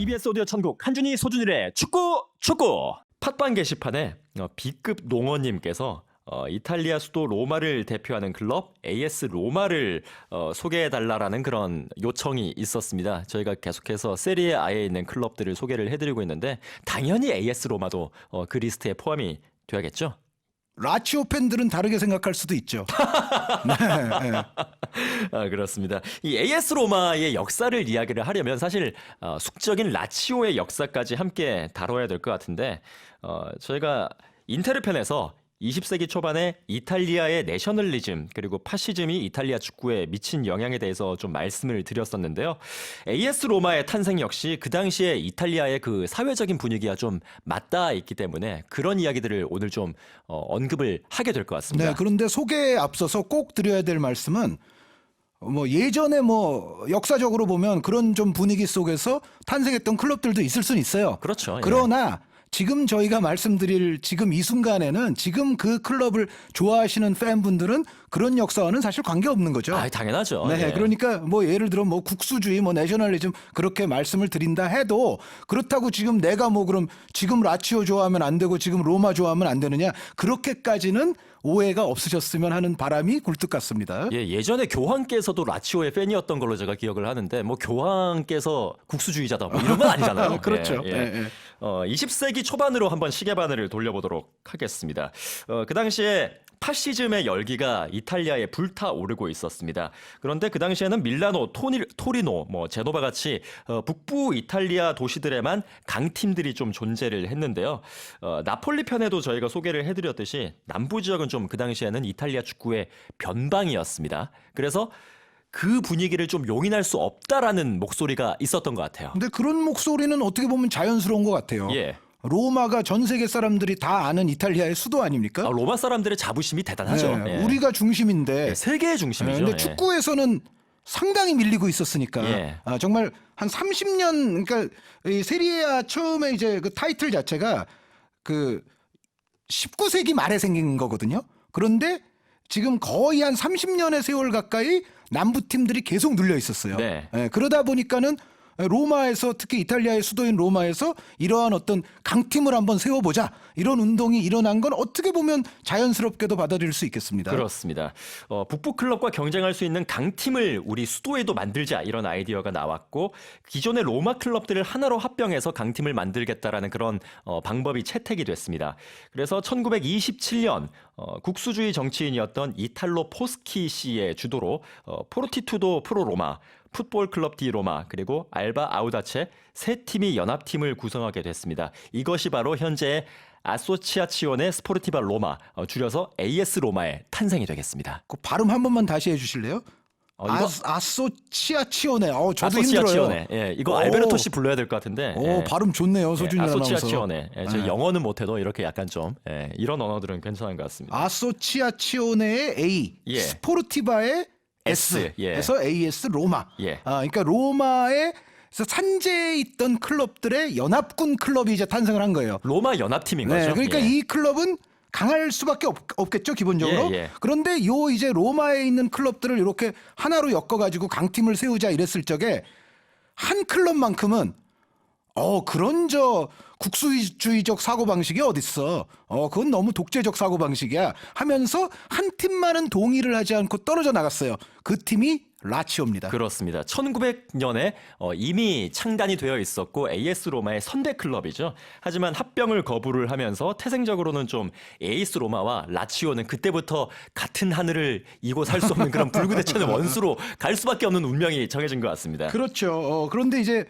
EBS 오디오 천국 한준희 소준일의 축구 팟빵 게시판에 B급 농어님께서 이탈리아 수도 로마를 대표하는 클럽 AS 로마를 소개해달라라는 그런 요청이 있었습니다. 저희가 계속해서 세리에 A에 있는 클럽들을 소개를 해드리고 있는데 당연히 AS 로마도 그 리스트에 포함이 돼야겠죠? 라치오 팬들은 다르게 생각할 수도 있죠. 네, 네. 그렇습니다. 이 AS 로마의 역사를 이야기를 하려면 사실 숙적인 라치오의 역사까지 함께 다뤄야 될 것 같은데 저희가 인테르 편에서 20세기 초반에 이탈리아의 내셔널리즘 그리고 파시즘이 이탈리아 축구에 미친 영향에 대해서 좀 말씀을 드렸었는데요. AS 로마의 탄생 역시 그 당시에 이탈리아의 그 사회적인 분위기와 좀 맞닿아 있기 때문에 그런 이야기들을 오늘 좀 언급을 하게 될 것 같습니다. 네, 그런데 소개에 앞서서 꼭 드려야 될 말씀은 예전에 역사적으로 보면 그런 좀 분위기 속에서 탄생했던 클럽들도 있을 수는 있어요. 그렇죠. 예. 그러나 지금 저희가 말씀드릴 지금 이 순간에는 지금 그 클럽을 좋아하시는 팬분들은 그런 역사와는 사실 관계없는 거죠. 당연하죠. 네, 예. 그러니까 예를 들어 국수주의, 내셔널리즘 그렇게 말씀을 드린다 해도 그렇다고 지금 내가 그럼 지금 라치오 좋아하면 안 되고 지금 로마 좋아하면 안 되느냐 그렇게까지는 오해가 없으셨으면 하는 바람이 굴뚝 같습니다. 예전에 교황께서도 라치오의 팬이었던 걸로 제가 기억을 하는데 교황께서 국수주의자다 이런 건 아니잖아요. 그렇죠. 예, 예. 20세기 초반으로 한번 시계바늘을 돌려보도록 하겠습니다. 그 당시에 파시즘의 열기가 이탈리아에 불타오르고 있었습니다. 그런데 그 당시에는 밀라노, 토리노, 제노바 같이 북부 이탈리아 도시들에만 강팀들이 좀 존재를 했는데요. 나폴리 편에도 저희가 소개를 해드렸듯이 남부 지역은 좀 그 당시에는 이탈리아 축구의 변방이었습니다. 그래서 그 분위기를 좀 용인할 수 없다라는 목소리가 있었던 것 같아요. 근데 그런 목소리는 어떻게 보면 자연스러운 것 같아요. 예. 로마가 전 세계 사람들이 다 아는 이탈리아의 수도 아닙니까? 로마 사람들의 자부심이 대단하죠. 네, 예. 우리가 중심인데 세계의 중심이죠. 근데 예. 축구에서는 상당히 밀리고 있었으니까 예. 정말 한 30년 그러니까 이 세리에아 처음에 이제 그 타이틀 자체가 그 19세기 말에 생긴 거거든요. 그런데 지금 거의 한 30년의 세월 가까이 남부 팀들이 계속 눌려 있었어요. 네. 그러다 보니까는 로마에서 특히 이탈리아의 수도인 로마에서 이러한 어떤 강팀을 한번 세워보자 이런 운동이 일어난 건 어떻게 보면 자연스럽게도 받아들일 수 있겠습니다. 그렇습니다. 북부 클럽과 경쟁할 수 있는 강팀을 우리 수도에도 만들자 이런 아이디어가 나왔고 기존의 로마 클럽들을 하나로 합병해서 강팀을 만들겠다라는 그런 방법이 채택이 됐습니다. 그래서 1927년 국수주의 정치인이었던 이탈로 포스키 씨의 주도로 포르티투도 프로 로마, 풋볼 클럽 디 로마 그리고 알바 아우다체 세 팀이 연합팀을 구성하게 됐습니다. 이것이 바로 현재의 아소치아치오네 스포르티바 로마, 줄여서 AS 로마의 탄생이 되겠습니다. 그 발음 한 번만 다시 해주실래요? 이거 아소치아치오네. 저도 아소치아치오네. 힘들어요. 예, 이거 알베르토 씨 불러야 될 것 같은데. 예. 발음 좋네요, 소준이 아나운서. 아소치아치오네. 저 영어는 못해도 이렇게 약간 좀 이런 언어들은 괜찮은 것 같습니다. 아소치아치오네의 A, 예. 스포르티바의 S, 예. 에서 AS 로마. 예. 그러니까 로마에 산재에 있던 클럽들의 연합군 클럽이 이제 탄생을 한 거예요. 로마 연합팀인 거죠. 그러니까 이 클럽은 강할 수밖에 없겠죠, 기본적으로. 예. 그런데 이제 로마에 있는 클럽들을 이렇게 하나로 엮어가지고 강팀을 세우자 이랬을 적에 한 클럽만큼은 그런 국수주의적 사고방식이 어딨어. 그건 너무 독재적 사고방식이야 하면서 한 팀만은 동의를 하지 않고 떨어져 나갔어요. 그 팀이 라치오입니다. 그렇습니다. 1900년에 이미 창단이 되어 있었고 AS 로마의 선대 클럽이죠. 하지만 합병을 거부를 하면서 태생적으로는 좀 AS 로마와 라치오는 그때부터 같은 하늘을 이고 살 수 없는 그런 불구대천의 원수로 갈 수밖에 없는 운명이 정해진 것 같습니다. 그렇죠. 그런데 이제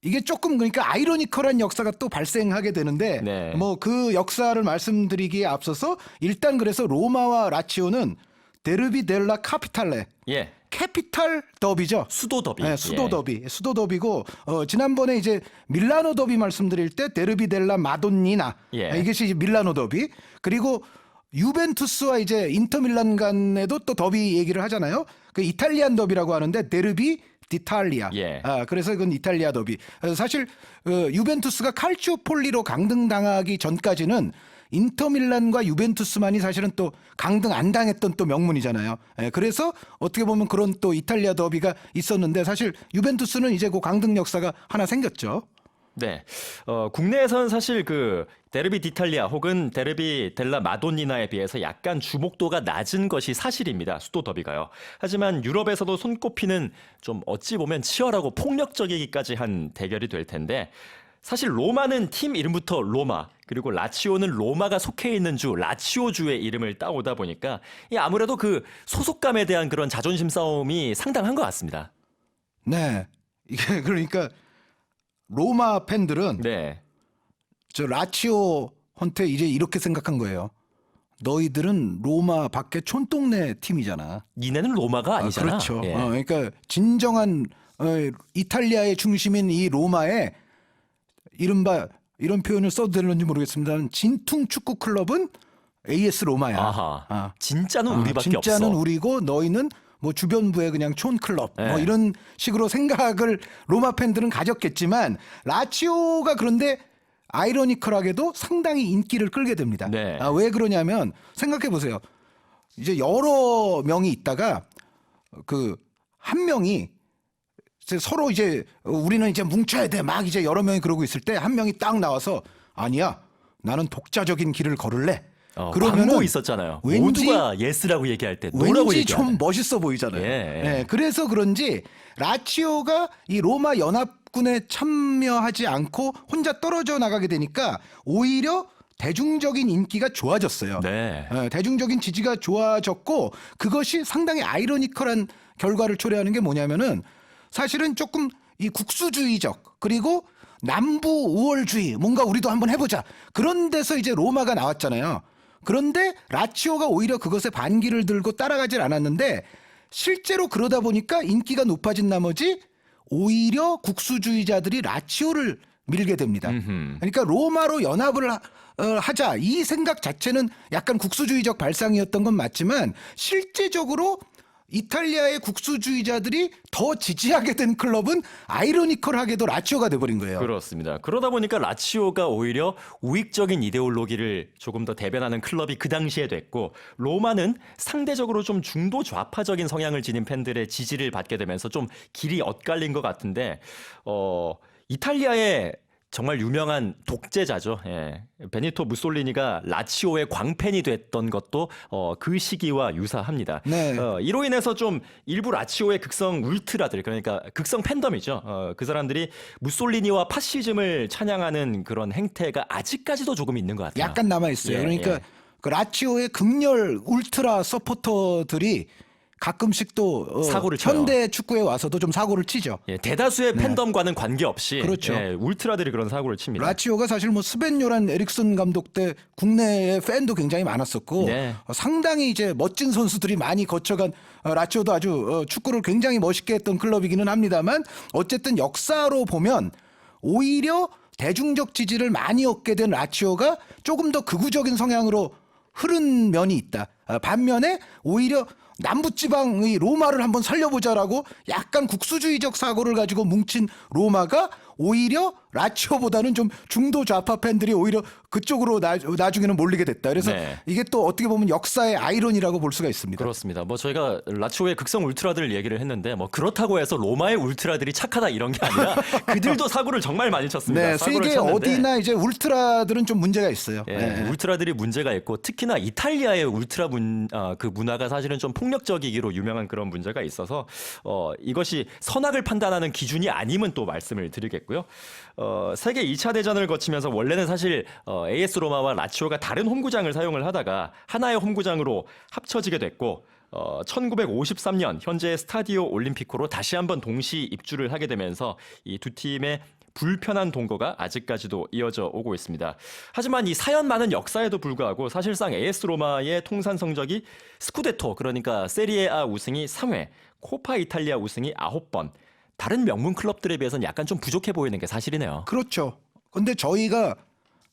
이게 조금 그러니까 아이러니컬한 역사가 또 발생하게 되는데 네. 그 역사를 말씀드리기에 앞서서 일단 그래서 로마와 라치오는 데르비 델라 카피탈레 예. 캐피탈 더비죠. 수도 더비. 네, 수도 더비. 수도 더비고 지난번에 이제 밀라노 더비 말씀드릴 때 데르비 델라 마돈니나 이것이 이제 밀라노 더비. 그리고 유벤투스와 이제 인터밀란 간에도 또 더비 얘기를 하잖아요. 그 이탈리안 더비라고 하는데 데르비 디탈리아. 그래서 그건 이탈리아 더비. 사실 유벤투스가 칼치오폴리로 강등당하기 전까지는 인터밀란과 유벤투스만이 사실은 또 강등 안 당했던 또 명문이잖아요. 예, 그래서 어떻게 보면 그런 또 이탈리아 더비가 있었는데 사실 유벤투스는 이제 그 강등 역사가 하나 생겼죠. 네. 국내에서는 사실 그 데르비 디탈리아 혹은 데르비 델라 마도니나에 비해서 약간 주목도가 낮은 것이 사실입니다. 수도 더비가요. 하지만 유럽에서도 손꼽히는 좀 어찌 보면 치열하고 폭력적이기까지 한 대결이 될 텐데 사실 로마는 팀 이름부터 로마, 그리고 라치오는 로마가 속해 있는 주, 라치오주의 이름을 따오다 보니까 이 아무래도 그 소속감에 대한 그런 자존심 싸움이 상당한 것 같습니다. 네. 이게 그러니까 로마 팬들은 네. 저 라치오한테 이제 이렇게 생각한 거예요. 너희들은 로마 밖에 촌동네 팀이잖아. 니네는 로마가 아니잖아. 그렇죠. 예. 그러니까 진정한 이탈리아의 중심인 이 로마에 이른바 이런 표현을 써도 되는지 모르겠습니다만 진퉁 축구 클럽은 AS 로마야. 아하. 진짜는 우리밖에 진짜는 없어. 우리고 너희는 뭐 주변부의 그냥 촌 클럽 뭐 네. 이런 식으로 생각을 로마 팬들은 가졌겠지만 라치오가 그런데 아이러니컬하게도 상당히 인기를 끌게 됩니다. 네. 왜 그러냐면 생각해 보세요. 이제 여러 명이 있다가 그 한 명이 서로 이제 우리는 이제 뭉쳐야 돼 막 이제 여러 명이 그러고 있을 때 한 명이 딱 나와서 아니야 나는 독자적인 길을 걸을래. 광고 있었잖아요. 왠지- 모두가 예스라고 얘기할 때 노라고 왠지 얘기하는. 좀 멋있어 보이잖아요. 예. 예, 그래서 그런지 라치오가 이 로마 연합군에 참여하지 않고 혼자 떨어져 나가게 되니까 오히려 대중적인 인기가 좋아졌어요. 네. 예, 대중적인 지지가 좋아졌고 그것이 상당히 아이러니컬한 결과를 초래하는 게 뭐냐면은 사실은 조금 이 국수주의적 그리고 남부 우월주의 뭔가 우리도 한번 해보자 그런 데서 이제 로마가 나왔잖아요. 그런데 라치오가 오히려 그것에 반기를 들고 따라가질 않았는데 실제로 그러다 보니까 인기가 높아진 나머지 오히려 국수주의자들이 라치오를 밀게 됩니다. 그러니까 로마로 연합을 하자 이 생각 자체는 약간 국수주의적 발상이었던 건 맞지만 실제적으로 이탈리아의 국수주의자들이 더 지지하게 된 클럽은 아이러니컬하게도 라치오가 돼버린 거예요. 그렇습니다. 그러다 보니까 라치오가 오히려 우익적인 이데올로기를 조금 더 대변하는 클럽이 그 당시에 됐고 로마는 상대적으로 좀 중도 좌파적인 성향을 지닌 팬들의 지지를 받게 되면서 좀 길이 엇갈린 것 같은데 이탈리아의 정말 유명한 독재자죠. 예. 베니토 무솔리니가 라치오의 광팬이 됐던 것도 그 시기와 유사합니다. 네. 이로 인해서 좀 일부 라치오의 극성 울트라들 그러니까 극성 팬덤이죠. 그 사람들이 무솔리니와 파시즘을 찬양하는 그런 행태가 아직까지도 조금 있는 것 같아요. 약간 남아 있어요. 예, 그러니까 예. 그 라치오의 극렬 울트라 서포터들이 가끔씩 또 사고를 쳐요. 현대 축구에 와서도 좀 사고를 치죠. 예, 대다수의 팬덤과는 관계없이 그렇죠. 예, 울트라들이 그런 사고를 칩니다. 라치오가 사실 뭐 스벤 요란 에릭슨 감독 때 국내에 팬도 굉장히 많았었고 네. 상당히 이제 멋진 선수들이 많이 거쳐간 라치오도 아주 축구를 굉장히 멋있게 했던 클럽이기는 합니다만 어쨌든 역사로 보면 오히려 대중적 지지를 많이 얻게 된 라치오가 조금 더 극우적인 성향으로 흐른 면이 있다. 반면에 오히려 남부지방의 로마를 한번 살려보자라고 약간 국수주의적 사고를 가지고 뭉친 로마가 오히려 라치오보다는 좀 중도 좌파 팬들이 오히려 그쪽으로 나중에는 몰리게 됐다. 그래서 네. 이게 또 어떻게 보면 역사의 아이러니라고 볼 수가 있습니다. 그렇습니다. 뭐 저희가 라치오의 극성 울트라들을 얘기를 했는데 뭐 그렇다고 해서 로마의 울트라들이 착하다 이런 게 아니라 그들도 사고를 정말 많이 쳤습니다. 네, 사고를 세계 쳤는데 어디나 이제 울트라들은 좀 문제가 있어요. 예, 네. 울트라들이 문제가 있고 특히나 이탈리아의 울트라 그 문화가 사실은 좀 폭력적이기로 유명한 그런 문제가 있어서 이것이 선악을 판단하는 기준이 아님은 또 말씀을 드리겠고요. 세계 2차 대전을 거치면서 원래는 사실 AS 로마와 라치오가 다른 홈구장을 사용을 하다가 하나의 홈구장으로 합쳐지게 됐고 1953년 현재 스타디오 올림피코로 다시 한번 동시 입주를 하게 되면서 이 두 팀의 불편한 동거가 아직까지도 이어져 오고 있습니다. 하지만 이 사연 많은 역사에도 불구하고 사실상 AS 로마의 통산 성적이 스쿠데토 그러니까 세리에A 우승이 3회, 코파 이탈리아 우승이 9번, 다른 명문 클럽들에 비해서는 약간 좀 부족해 보이는 게 사실이네요. 그렇죠. 근데 저희가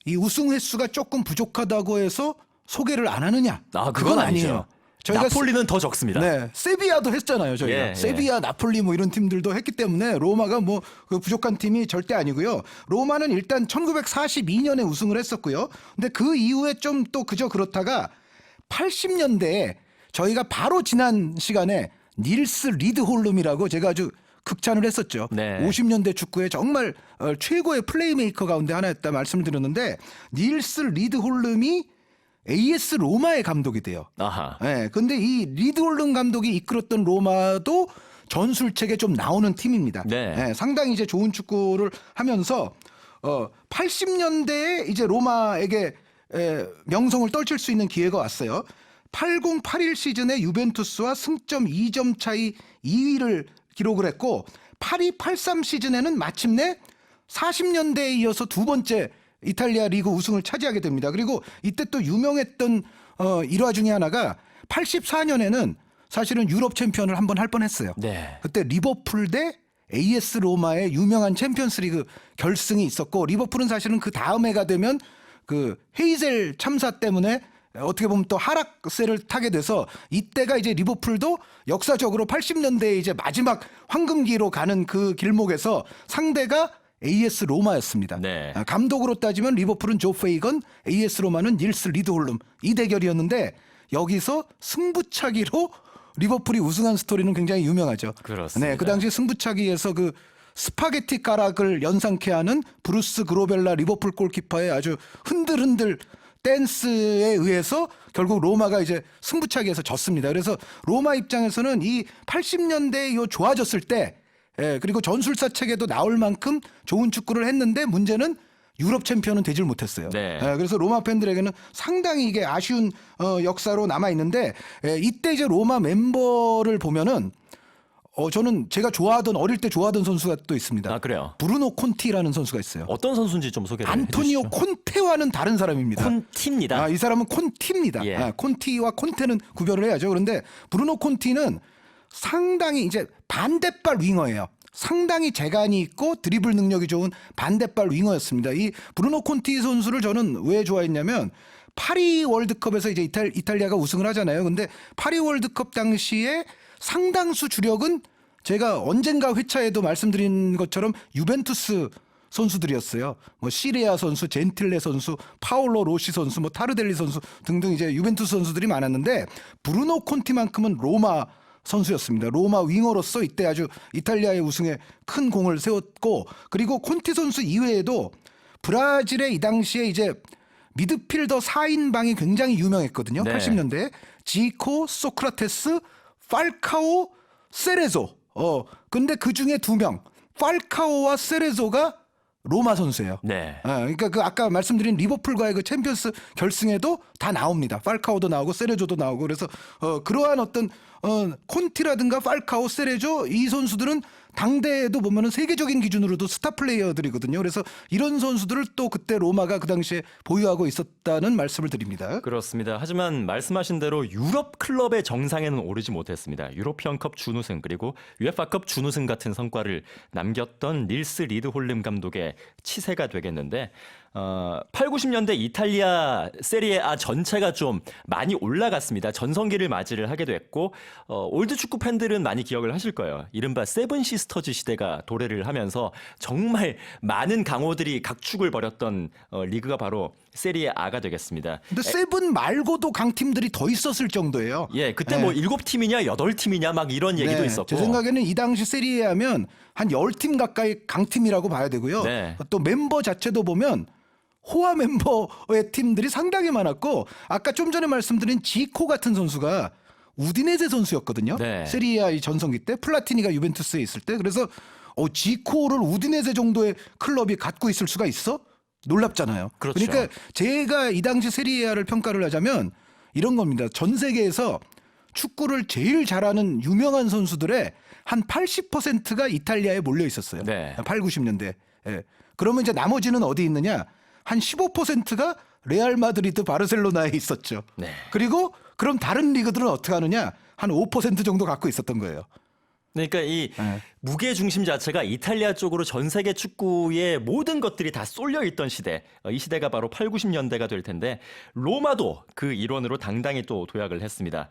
이 우승 횟수가 조금 부족하다고 해서 소개를 안 하느냐? 그건 그건 아니죠. 아니에요. 저희가 나폴리는 더 적습니다. 네, 세비야도 했잖아요. 저희가 예, 예. 세비야, 나폴리 뭐 이런 팀들도 했기 때문에 로마가 뭐 그 부족한 팀이 절대 아니고요. 로마는 일단 1942년에 우승을 했었고요. 근데 그 이후에 좀 또 그저 그렇다가 80년대에 저희가 바로 지난 시간에 닐스 리드홀름이라고 제가 아주 극찬을 했었죠. 네. 50년대 축구의 정말 최고의 플레이메이커 가운데 하나였다 말씀을 드렸는데 닐스 리드홀름이 AS 로마의 감독이 돼요. 아하. 네, 근데 이 리드홀름 감독이 이끌었던 로마도 전술책에 좀 나오는 팀입니다. 네. 네, 상당히 이제 좋은 축구를 하면서 80년대에 이제 로마에게 명성을 떨칠 수 있는 기회가 왔어요. 80-81 시즌에 유벤투스와 승점 2점 차이 2위를 기록을 했고 82-83 시즌에는 마침내 40년대에 이어서 두 번째 이탈리아 리그 우승을 차지하게 됩니다. 그리고 이때 또 유명했던 일화 중에 하나가 84년에는 사실은 유럽 챔피언을 한번 할 뻔했어요. 네. 그때 리버풀 대 AS 로마의 유명한 챔피언스리그 결승이 있었고 리버풀은 사실은 그 다음 해가 되면 그 헤이젤 참사 때문에 어떻게 보면 또 하락세를 타게 돼서 이때가 이제 리버풀도 역사적으로 80년대에 이제 마지막 황금기로 가는 그 길목에서 상대가 AS 로마였습니다. 네. 감독으로 따지면 리버풀은 조 페이건, AS 로마는 닐스 리드홀름 이 대결이었는데 여기서 승부차기로 리버풀이 우승한 스토리는 굉장히 유명하죠. 그렇습니다. 네, 그 당시 승부차기에서 그 스파게티 가락을 연상케 하는 브루스 그로벨라 리버풀 골키퍼의 아주 흔들흔들 댄스에 의해서 결국 로마가 이제 승부차기에서 졌습니다. 그래서 로마 입장에서는 이 80년대에 요 좋아졌을 때 그리고 전술사 책에도 나올 만큼 좋은 축구를 했는데 문제는 유럽 챔피언은 되질 못했어요. 네. 그래서 로마 팬들에게는 상당히 이게 아쉬운 역사로 남아 있는데 이때 이제 로마 멤버를 보면은 저는 제가 좋아하던 어릴 때 좋아하던 선수가 또 있습니다. 아, 그래요? 브루노 콘티라는 선수가 있어요. 어떤 선수인지 좀 소개를 안토니오 해주시죠. 콘테와는 다른 사람입니다. 콘티입니다. 이 사람은 콘티입니다. 예. 콘티와 콘테는 구별을 해야죠. 그런데 브루노 콘티는 상당히 이제 반대발 윙어예요. 상당히 재간이 있고 드리블 능력이 좋은 반대발 윙어였습니다. 이 브루노 콘티 선수를 저는 왜 좋아했냐면 파리 월드컵에서 이제 이탈리아가 우승을 하잖아요. 근데 파리 월드컵 당시에 상당수 주력은 제가 언젠가 회차에도 말씀드린 것처럼 유벤투스 선수들이었어요. 뭐 시레아 선수, 젠틸레 선수, 파올로 로시 선수, 뭐 타르델리 선수 등등 이제 유벤투스 선수들이 많았는데 브루노 콘티만큼은 로마 선수였습니다. 로마 윙어로서 이때 아주 이탈리아의 우승에 큰 공을 세웠고 그리고 콘티 선수 이외에도 브라질의 이 당시에 이제 미드필더 4인방이 굉장히 유명했거든요. 네. 80년대 지코, 소크라테스, 팔카오, 세레조. 근데 그 중에 두 명, 팔카오와 세레조가 로마 선수예요. 네. 그러니까 그 아까 말씀드린 리버풀과의 그 챔피언스 결승에도 다 나옵니다. 팔카오도 나오고 세레조도 나오고 그래서 그러한 어떤 콘티라든가 팔카오, 세레조 이 선수들은 당대에도 보면은 세계적인 기준으로도 스타 플레이어들이거든요. 그래서 이런 선수들을 또 그때 로마가 그 당시에 보유하고 있었다는 말씀을 드립니다. 그렇습니다. 하지만 말씀하신 대로 유럽 클럽의 정상에는 오르지 못했습니다. 유로피언컵 준우승 그리고 UEFA컵 준우승 같은 성과를 남겼던 닐스 리드홀름 감독의 치세가 되겠는데 8, 90년대 이탈리아 세리에 A 전체가 좀 많이 올라갔습니다. 전성기를 맞이를 하게 됐고 올드 축구 팬들은 많이 기억을 하실 거예요. 이른바 세븐 시스터즈 시대가 도래를 하면서 정말 많은 강호들이 각축을 벌였던 리그가 바로 세리에 A가 되겠습니다. 근데 세븐 말고도 강팀들이 더 있었을 정도예요. 예, 그때 뭐 7팀이냐 8팀이냐 막 이런 얘기도 있었고. 제 생각에는 이 당시 세리에 하면 한 10팀 가까이 강팀이라고 봐야 되고요. 네. 또 멤버 자체도 보면 호화 멤버의 팀들이 상당히 많았고 아까 좀 전에 말씀드린 지코 같은 선수가 우디네제 선수였거든요. 네. 세리에 이 전성기 때 플라티니가 유벤투스에 있을 때 그래서 지코를 우디네제 정도의 클럽이 갖고 있을 수가 있어? 놀랍잖아요. 그렇죠. 그러니까 제가 이 당시 세리에를 평가를 하자면 이런 겁니다. 전 세계에서 축구를 제일 잘하는 유명한 선수들의 한 80%가 이탈리아에 몰려 있었어요. 네. 8, 90년대. 예. 그러면 이제 나머지는 어디 있느냐? 한 15%가 레알 마드리드, 바르셀로나에 있었죠. 네. 그리고 그럼 다른 리그들은 어떻게 하느냐? 한 5% 정도 갖고 있었던 거예요. 그러니까 이 네. 무게 중심 자체가 이탈리아 쪽으로 전 세계 축구의 모든 것들이 다 쏠려 있던 시대. 이 시대가 바로 8, 90년대가 될 텐데 로마도 그 일원으로 당당히 또 도약을 했습니다.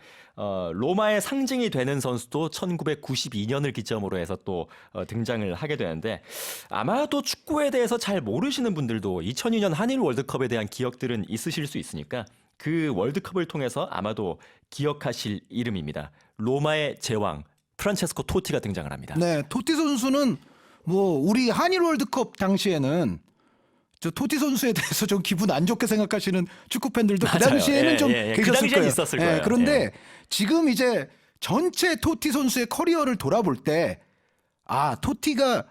로마의 상징이 되는 선수도 1992년을 기점으로 해서 또 등장을 하게 되는데 아마도 축구에 대해서 잘 모르시는 분들도 2002년 한일 월드컵에 대한 기억들은 있으실 수 있으니까 그 월드컵을 통해서 아마도 기억하실 이름입니다. 로마의 제왕 프란체스코 토티가 등장을 합니다. 네, 토티 선수는 뭐 우리 한일 월드컵 당시에는 저 토티 선수에 대해서 좀 기분 안 좋게 생각하시는 축구 팬들도 그 맞아요. 당시에는 예, 좀 예, 예. 그 계셨을 당시엔 거예요. 있었을 예, 거예요. 그런데 예. 지금 이제 전체 토티 선수의 커리어를 돌아볼 때 아, 토티가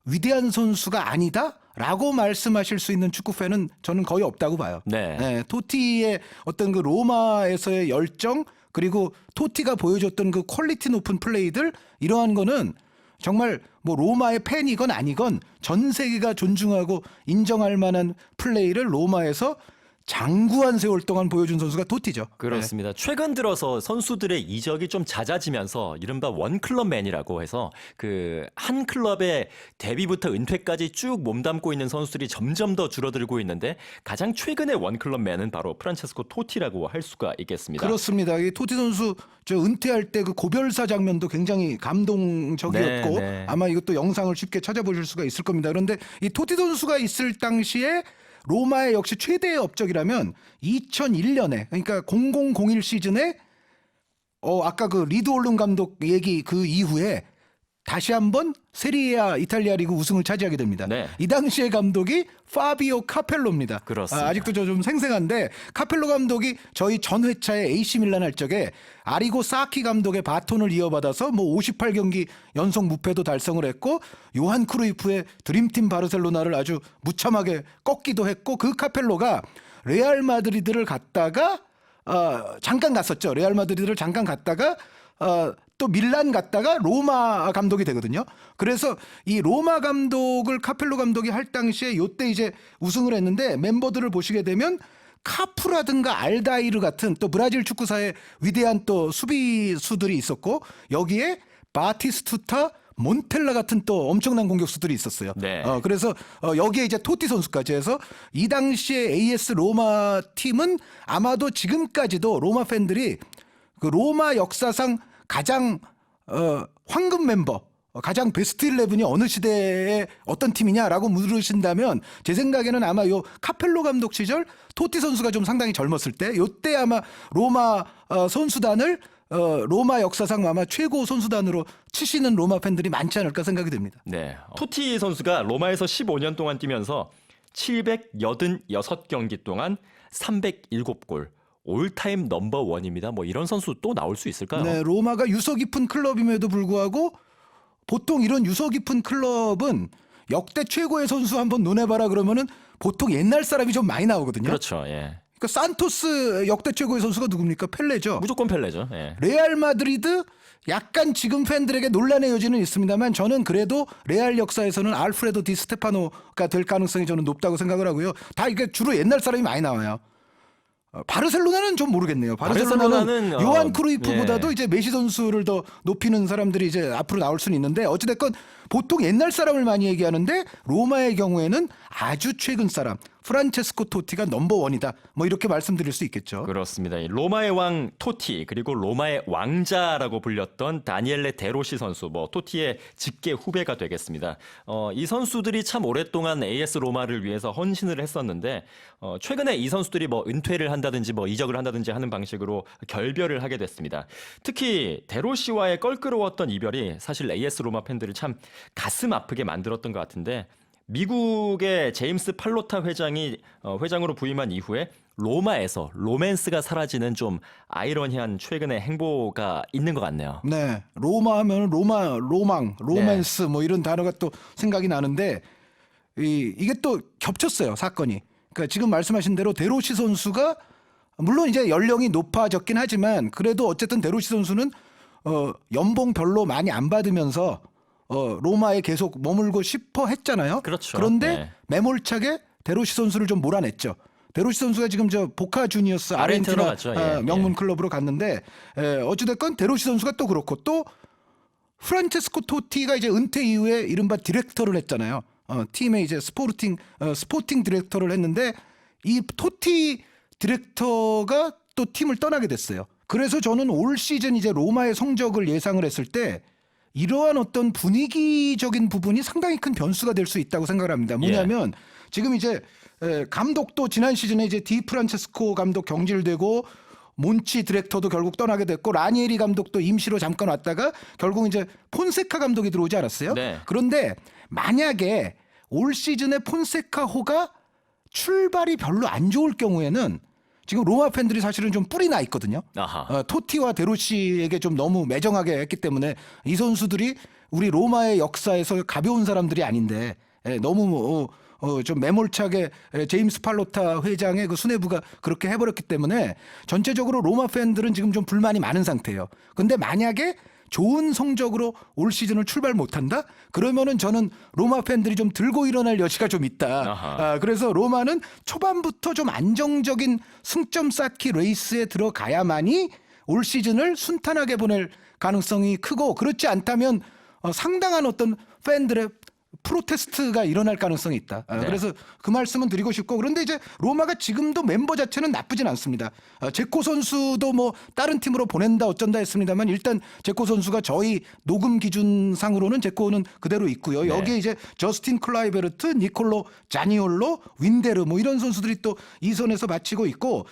위대한 선수가 아니다라고 말씀하실 수 있는 축구 팬은 저는 거의 없다고 봐요. 네. 예, 토티의 어떤 그 로마에서의 열정 그리고 토티가 보여줬던 그 퀄리티 높은 플레이들 이러한 거는 정말 뭐 로마의 팬이건 아니건 전 세계가 존중하고 인정할 만한 플레이를 로마에서 장구한 세월 동안 보여준 선수가 토티죠. 그렇습니다. 최근 들어서 선수들의 이적이 좀 잦아지면서 이른바 원클럽맨이라고 해서 그 한 클럽의 데뷔부터 은퇴까지 쭉 몸담고 있는 선수들이 점점 더 줄어들고 있는데 가장 최근의 원클럽맨은 바로 프란체스코 토티라고 할 수가 있겠습니다. 그렇습니다. 이 토티 선수 저 은퇴할 때 그 고별사 장면도 굉장히 감동적이었고 네, 네. 아마 이것도 영상을 쉽게 찾아보실 수가 있을 겁니다. 그런데 이 토티 선수가 있을 당시에 로마의 역시 최대의 업적이라면 2001년에 그러니까 0001 시즌에 아까 그 리드 올름 감독 얘기 그 이후에 다시 한번 세리에아 이탈리아 리그 우승을 차지하게 됩니다. 네. 이 당시의 감독이 파비오 카펠로입니다. 그렇습니다. 아직도 저 좀 생생한데 카펠로 감독이 저희 전 회차에 AC 밀란 할 적에 아리고 사키 감독의 바톤을 이어받아서 뭐 58경기 연속 무패도 달성을 했고 요한 크루이프의 드림팀 바르셀로나를 아주 무참하게 꺾기도 했고 그 카펠로가 레알 마드리드를 갔다가 잠깐 갔었죠. 레알 마드리드를 잠깐 갔다가 또 밀란 갔다가 로마 감독이 되거든요. 그래서 이 로마 감독을 카펠로 감독이 할 당시에 요때 이제 우승을 했는데 멤버들을 보시게 되면 카프라든가 알다이르 같은 또 브라질 축구사의 위대한 또 수비수들이 있었고 여기에 바티스투타 몬텔라 같은 또 엄청난 공격수들이 있었어요. 네. 그래서 여기에 이제 토티 선수까지 해서 이 당시에 AS 로마 팀은 아마도 지금까지도 로마 팬들이 그 로마 역사상 가장 황금 멤버 가장 베스트 11이 어느 시대의 어떤 팀이냐라고 물으신다면 제 생각에는 아마 요 카펠로 감독 시절 토티 선수가 좀 상당히 젊었을 때 요때 아마 로마 선수단을 로마 역사상 아마 최고 선수단으로 치시는 로마 팬들이 많지 않을까 생각이 됩니다. 네. 토티 선수가 로마에서 15년 동안 뛰면서 786경기 동안 307골. 올타임 넘버 원입니다. 뭐 이런 선수 또 나올 수 있을까요? 네, 로마가 유서 깊은 클럽임에도 불구하고 보통 이런 유서 깊은 클럽은 역대 최고의 선수 한번 눈에 봐라 그러면은 보통 옛날 사람이 좀 많이 나오거든요. 그렇죠. 예. 그러니까 산토스 역대 최고의 선수가 누굽니까? 펠레죠. 무조건 펠레죠. 예. 레알 마드리드 약간 지금 팬들에게 논란의 여지는 있습니다만 저는 그래도 레알 역사에서는 알프레도 디 스테파노가 될 가능성이 저는 높다고 생각을 하고요. 다 이게 주로 옛날 사람이 많이 나와요. 바르셀로나는 좀 모르겠네요. 바르셀로나는 바르셀로나는, 요한 크루이프보다도 예. 이제 메시 선수를 더 높이는 사람들이 이제 앞으로 나올 수는 있는데 어찌됐건 보통 옛날 사람을 많이 얘기하는데 로마의 경우에는 아주 최근 사람 프란체스코 토티가 넘버 원이다. 뭐 이렇게 말씀드릴 수 있겠죠. 그렇습니다. 이 로마의 왕 토티 그리고 로마의 왕자라고 불렸던 다니엘레 데로시 선수, 뭐 토티의 직계 후배가 되겠습니다. 이 선수들이 참 오랫동안 AS 로마를 위해서 헌신을 했었는데 최근에 이 선수들이 뭐 은퇴를 한다든지 뭐 이적을 한다든지 하는 방식으로 결별을 하게 됐습니다. 특히 데로시와의 껄끄러웠던 이별이 사실 AS 로마 팬들을 참 가슴 아프게 만들었던 것 같은데. 미국의 제임스 팔로타 회장이 회장으로 부임한 이후에 로마에서 로맨스가 사라지는 좀 아이러니한 최근의 행보가 있는 것 같네요. 네, 로마 하면 로망, 로맨스 뭐 이런 단어가 또 생각이 나는데 이게 또 겹쳤어요 사건이. 그러니까 지금 말씀하신 대로 데로시 선수가 물론 이제 연령이 높아졌긴 하지만 그래도 어쨌든 데로시 선수는 연봉 별로 많이 안 받으면서 로마에 계속 머물고 싶어 했잖아요. 그렇죠. 그런데 네. 매몰차게 데로시 선수를 좀 몰아냈죠. 데로시 선수가 지금 저 보카 주니어스 아르헨티나로 아르헨티나 갔죠. 예, 명문 클럽으로 갔는데 어찌됐건 데로시 선수가 또 그렇고 또 프란체스코 토티가 이제 은퇴 이후에 이른바 디렉터를 했잖아요. 팀의 이제 스포팅 디렉터를 했는데 이 토티 디렉터가 또 팀을 떠나게 됐어요. 그래서 저는 올 시즌 이제 로마의 성적을 예상을 했을 때 이러한 어떤 분위기적인 부분이 상당히 큰 변수가 될 수 있다고 생각을 합니다. 뭐냐면 지금 이제 감독도 지난 시즌에 이제 디 프란체스코 감독 경질되고 몬치 디렉터도 결국 떠나게 됐고 라니에리 감독도 임시로 잠깐 왔다가 결국 이제 폰세카 감독이 들어오지 않았어요? 네. 그런데 만약에 올 시즌에 폰세카호가 출발이 별로 안 좋을 경우에는 지금 로마 팬들이 사실은 좀 뿔이 나 있거든요. 아하. 토티와 데로시에게 좀 너무 매정하게 했기 때문에 이 선수들이 우리 로마의 역사에서 가벼운 사람들이 아닌데 너무 좀 매몰차게 제임스 팔로타 회장의 그 수뇌부가 그렇게 해버렸기 때문에 전체적으로 로마 팬들은 지금 좀 불만이 많은 상태예요. 근데 만약에 좋은 성적으로 올 시즌을 출발 못한다? 그러면은 저는 로마 팬들이 좀 들고 일어날 여지가 좀 있다. 그래서 로마는 초반부터 좀 안정적인 승점 쌓기 레이스에 들어가야만이 올 시즌을 순탄하게 보낼 가능성이 크고 그렇지 않다면 상당한 어떤 팬들의 프로테스트가 일어날 가능성이 있다. 그래서 그 말씀은 드리고 싶고 그런데 이제 로마가 지금도 멤버 자체는 나쁘진 않습니다. 제코 선수도 뭐 다른 팀으로 보낸다 어쩐다 했습니다만 일단 제코 선수가 저희 녹음 기준상으로는 제코는 그대로 있고요. 여기에 이제 저스틴 클라이베르트, 니콜로 자니올로, 윈데르 뭐 이런 선수들이 또 이 선에서 마치고 있고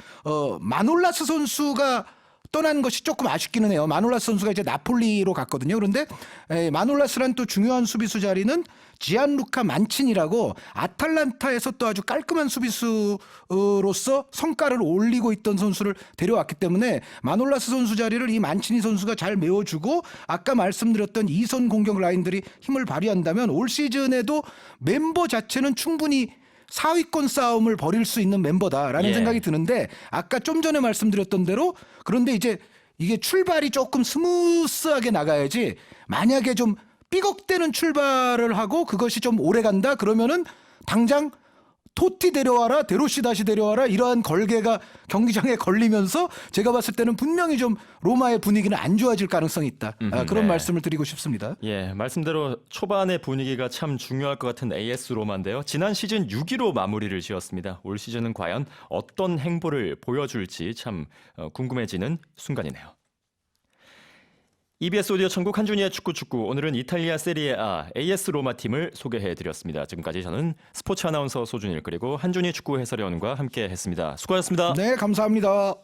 마놀라스 선수가 떠난 것이 조금 아쉽기는 해요. 마놀라스 선수가 이제 나폴리로 갔거든요. 그런데 마놀라스란 또 중요한 수비수 자리는 지안루카 만친이라고 아탈란타에서 또 아주 깔끔한 수비수로서 성과를 올리고 있던 선수를 데려왔기 때문에 마놀라스 선수 자리를 이 만치니 선수가 잘 메워주고 아까 말씀드렸던 이선 공격 라인들이 힘을 발휘한다면 올 시즌에도 멤버 자체는 충분히 4위권 싸움을 벌일 수 있는 멤버다라는 생각이 드는데 아까 좀 전에 말씀드렸던 대로 그런데 이제 이게 출발이 조금 스무스하게 나가야지 만약에 좀 삐걱대는 출발을 하고 그것이 좀 오래 간다 그러면은 당장 토티 데려와라 데로시 다시 데려와라 이러한 걸개가 경기장에 걸리면서 제가 봤을 때는 분명히 좀 로마의 분위기는 안 좋아질 가능성이 있다. 그런 말씀을 드리고 싶습니다. 예, 말씀대로 초반의 분위기가 참 중요할 것 같은 AS 로마인데요. 지난 시즌 6위로 마무리를 지었습니다. 올 시즌은 과연 어떤 행보를 보여줄지 참 궁금해지는 순간이네요. EBS 오디오 천국 한준희의 축구 오늘은 이탈리아 세리에A AS 로마 팀을 소개해드렸습니다. 지금까지 저는 스포츠 아나운서 소준일 그리고 한준희 축구 해설위원과 함께했습니다. 수고하셨습니다. 네, 감사합니다.